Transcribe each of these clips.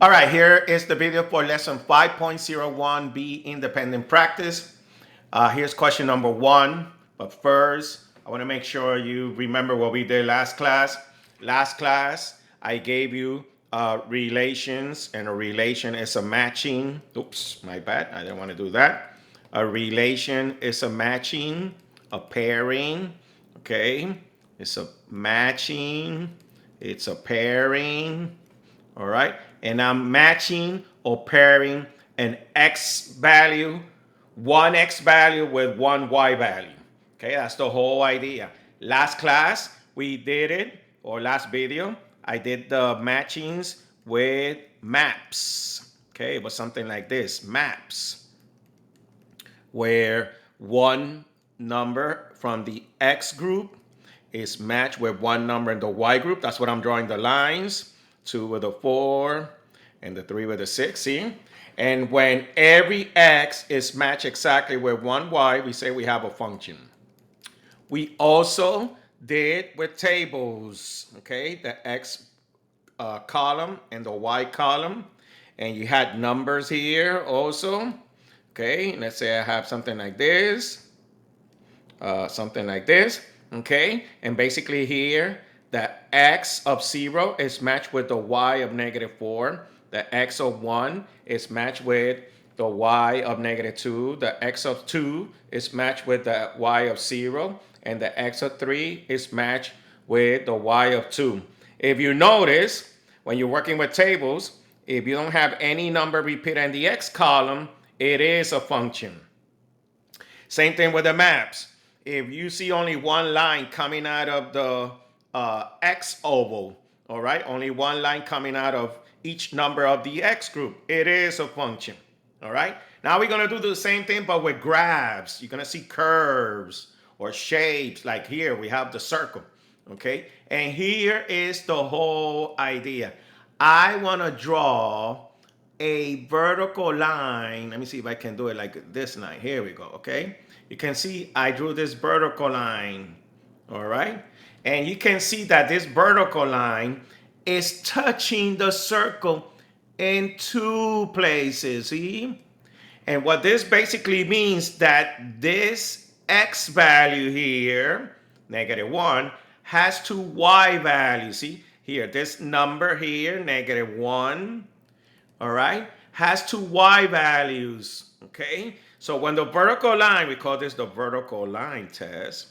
All right, here is the video for lesson 5.01, Be Independent Practice. Here's question number 1. But first, I want to make sure you remember what we did last class. Last class, I gave you relations, and a relation is a matching. Oops, my bad. I didn't want to do that. A relation is a matching, a pairing. Okay, it's a matching, it's a pairing. All right, and I'm matching or pairing an x value, one x value with one y value. Okay, that's the whole idea. Last class we did it, or last video I did the matchings with maps. Okay, it was something like this: maps, where one number from the x group is matched with one number in the y group. That's what I'm drawing the lines. 2 with a 4 and the 3 with a 6, see? And when every x is matched exactly with one y, we say we have a function. We also did with tables, okay? The x column and the y column. And you had numbers here also. Okay, let's say I have something like this. Okay? And basically here, the x of 0 is matched with the y of -4. The x of 1 is matched with the y of -2. The x of 2 is matched with the y of 0. And the x of 3 is matched with the y of 2. If you notice, when you're working with tables, if you don't have any number repeated in the x column, it is a function. Same thing with the maps. If you see only one line coming out of the x oval, all right, only one line coming out of each number of the x group, it is a function. All right, now we're going to do the same thing but with graphs. You're going to see curves or shapes. Like here we have the circle. Okay, and here is the whole idea. I want to draw a vertical line. Let me see if I can do it like this line. Here we go. Okay, you can see I drew this vertical line. All right, and you can see that this vertical line is touching the circle in 2 places. See? And what this basically means that this x value here, -1, has 2 y values. See? Here, this number here, -1, all right, has 2 y values. Okay? So when the vertical line, we call this the vertical line test.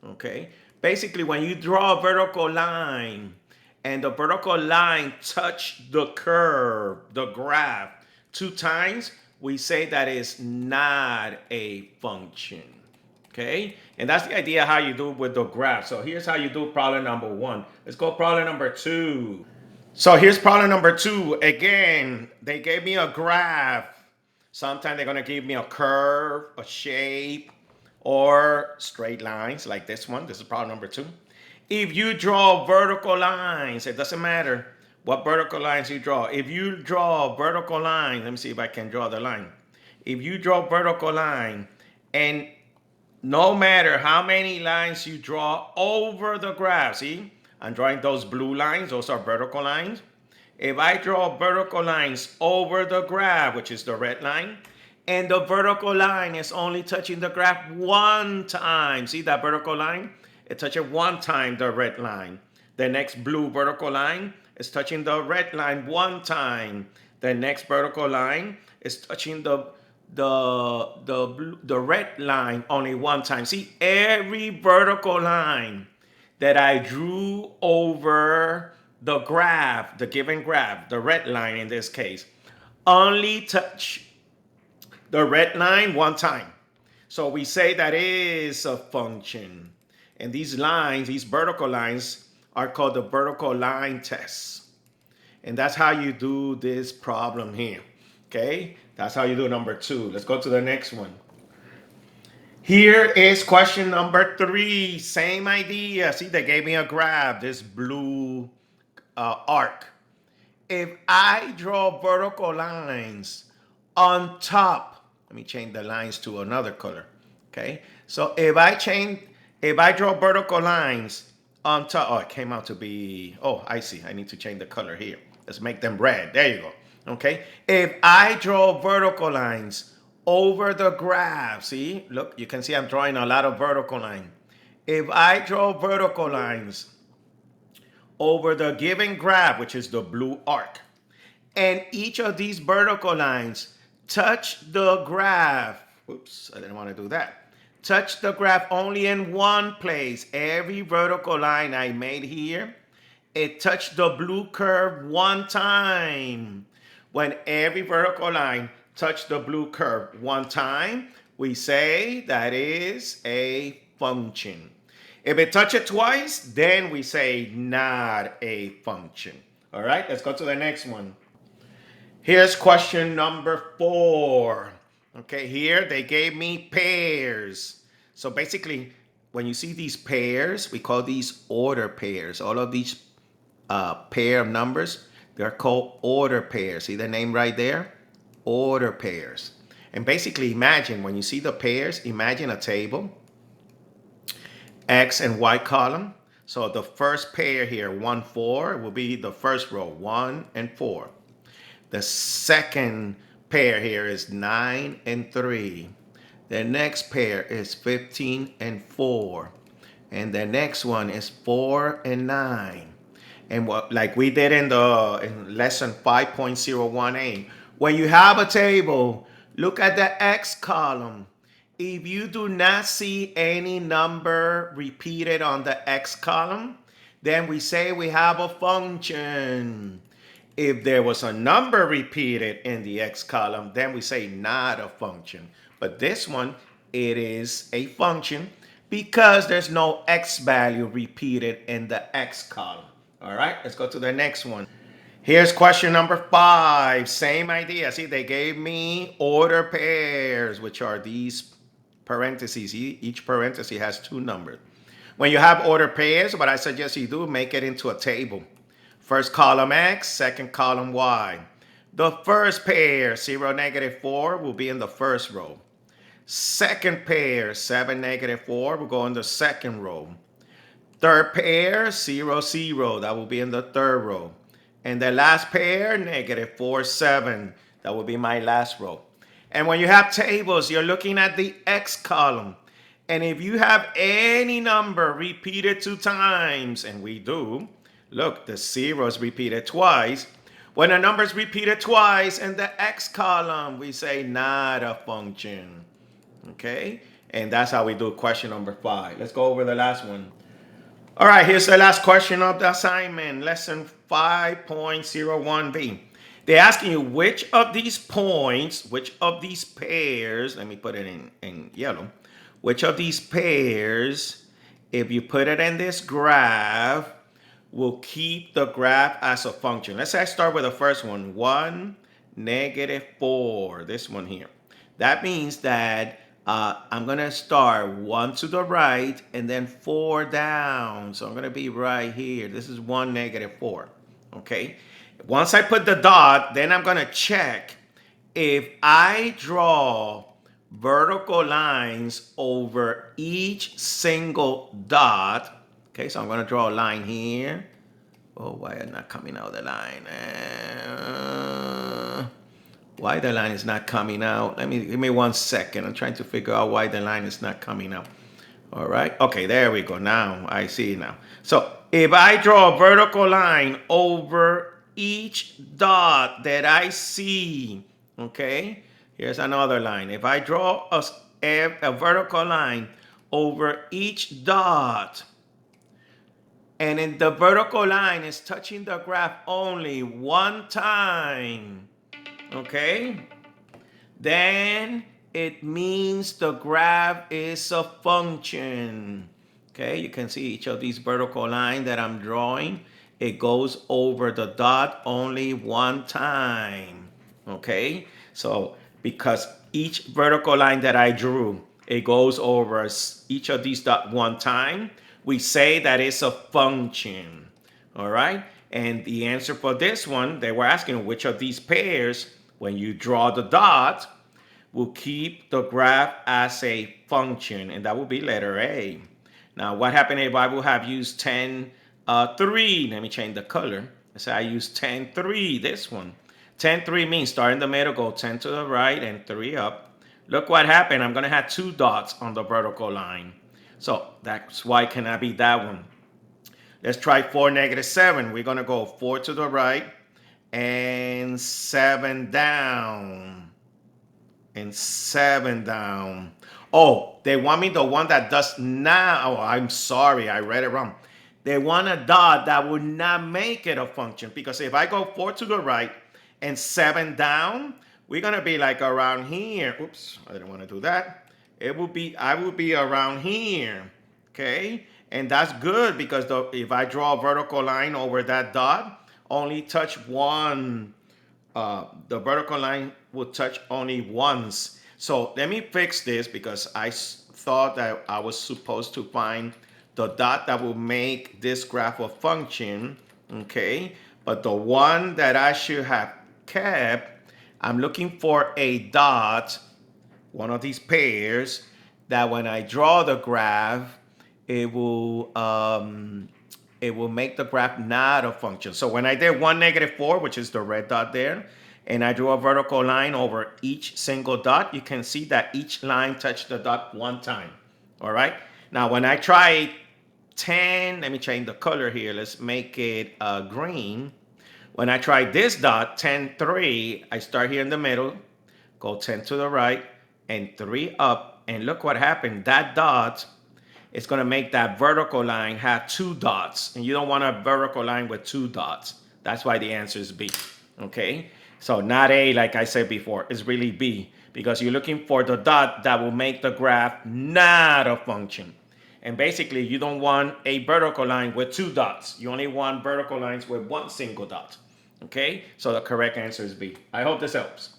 Okay? Basically, when you draw a vertical line and the vertical line touch the curve, the graph, 2 times, we say that is not a function. Okay? And that's the idea how you do with the graph. So here's how you do problem number 1. Let's go problem number 2. So here's problem number 2. Again, they gave me a graph. Sometimes they're going to give me a curve, a shape, or straight lines like this one. This is problem number 2. If you draw vertical lines, it doesn't matter what vertical lines you draw. If you draw a vertical line, let me see if I can draw the line. If you draw a vertical line, and no matter how many lines you draw over the graph, see, I'm drawing those blue lines, those are vertical lines. If I draw vertical lines over the graph, which is the red line, and the vertical line is only touching the graph 1 time, see that vertical line? It touches 1 time the red line. The next blue vertical line is touching the red line 1 time. The next vertical line is touching the red line only 1 time. See, every vertical line that I drew over the graph, the given graph, the red line in this case, only touch the red line 1 time. So we say that is a function. And these lines, these vertical lines, are called the vertical line test. And that's how you do this problem here. Okay? That's how you do number 2. Let's go to the next one. Here is question number 3. Same idea. See, they gave me a graph, this blue arc. If I draw vertical lines on top, let me change the lines to another color. Okay? So if I draw vertical lines on top, oh, it came out to be, oh, I see. I need to change the color here. Let's make them red. There you go. Okay. If I draw vertical lines over the graph, see, look, you can see I'm drawing a lot of vertical line. If I draw vertical lines over the given graph, which is the blue arc, and each of these vertical lines touch the graph. Oops, I didn't want to do that. Touch the graph only in one place. Every vertical line I made here, it touched the blue curve one time. When every vertical line touched the blue curve one time, we say that is a function. If it touches it twice, then we say not a function. All right, let's go to the next one. Here's question number 4. Okay, here they gave me pairs. So basically, when you see these pairs, we call these order pairs. All of these pair of numbers, they're called order pairs. See the name right there? Order pairs. And basically, imagine when you see the pairs, imagine a table, X and Y column. So the first pair here, 1, 4, will be the first row, 1 and 4. The second pair here is 9 and 3. The next pair is 15 and 4. And the next one is 4 and 9. And what, like we did in lesson 5.018, when you have a table, look at the X column. If you do not see any number repeated on the X column, then we say we have a function. If there was a number repeated in the X column, then we say not a function. But this one, it is a function because there's no X value repeated in the X column. All right, let's go to the next one. Here's question number 5. Same idea. See, they gave me order pairs, which are these parentheses. Each parenthesis has 2 numbers. When you have order pairs, what I suggest you do, make it into a table. First column X, second column Y. The first pair, 0, -4, will be in the first row. Second pair, 7, -4, will go in the second row. Third pair, 0, 0, that will be in the third row. And the last pair, -4, 7, that will be my last row. And when you have tables, you're looking at the X column. And if you have any number repeated 2 times, and we do, look, the 0 is repeated twice. When a number is repeated twice in the X column, we say not a function. Okay? And that's how we do question number 5. Let's go over the last one. All right, here's the last question of the assignment, lesson 5.01b. They're asking you which of these points, which of these pairs, let me put it in yellow, which of these pairs, if you put it in this graph, will keep the graph as a function. Let's say I start with the first one, 1, -4, this one here. That means that I'm going to start 1 to the right and then 4 down. So I'm going to be right here. This is 1, -4. Okay. Once I put the dot, then I'm going to check if I draw vertical lines over each single dot. Okay, so I'm going to draw a line here. Oh, why is not coming out the line? Why the line is not coming out? Give me 1 second. I'm trying to figure out why the line is not coming out. All right. Okay, there we go. Now I see now. So if I draw a vertical line over each dot that I see, okay, here's another line. If I draw a vertical line over each dot, and in the vertical line is touching the graph only 1 time, okay, then it means the graph is a function. Okay, you can see each of these vertical lines that I'm drawing. It goes over the dot only 1 time. Okay, so because each vertical line that I drew, it goes over each of these dot 1 time, we say that it's a function. All right, and the answer for this one, they were asking which of these pairs, when you draw the dot, will keep the graph as a function, and that will be letter A. Now, what happened if I would have used 10, 3? Let me change the color. So I use 10 3. This one. 10 3 means start in the middle, go 10 to the right and 3 up. Look what happened. I'm going to have two dots on the vertical line. So that's why it cannot be that one. Let's try 4 negative 7. We're going to go 4 to the right and 7 down. And 7 down. Oh, they want me the one that does not. Oh, I'm sorry. I read it wrong. They want a dot that would not make it a function, because if I go 4 to the right and 7 down, we're going to be like around here. Oops, I didn't want to do that. I would be around here. Okay? And that's good because if I draw a vertical line over that dot, only touch one, the vertical line will touch only once. So let me fix this because I thought that I was supposed to find the dot that will make this graph a function, okay? But the one that I should have kept, I'm looking for a dot, one of these pairs, that when I draw the graph, it will make the graph not a function. So when I did 1 negative 4, which is the red dot there, and I drew a vertical line over each single dot, you can see that each line touched the dot one time. All right. Now when I try 10, let me change the color here. Let's make it green. When I try this dot, 10 3, I start here in the middle, go 10 to the right, and 3 up. And look what happened. That dot, it's going to make that vertical line have two dots. And you don't want a vertical line with two dots. That's why the answer is B. Okay? So not A, like I said before. It's really B. Because you're looking for the dot that will make the graph not a function. And basically, you don't want a vertical line with two dots. You only want vertical lines with one single dot. Okay? So the correct answer is B. I hope this helps.